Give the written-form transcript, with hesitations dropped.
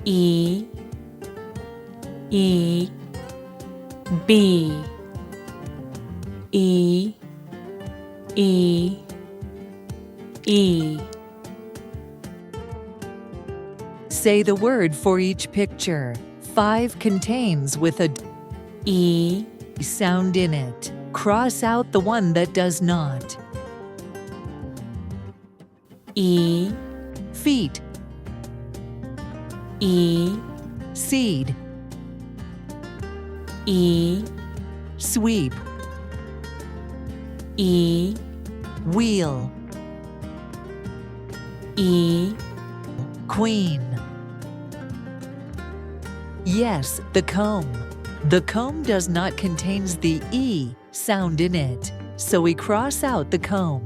E, E, B, E, E, E. Say the word for each picture. 5 contains with a E, sound in it. Cross out the one that does not. E, Feet, E, seed, E, sweep, E, wheel, E, queen. Yes, the comb. The comb does not contain the E sound in it, so we cross out the comb.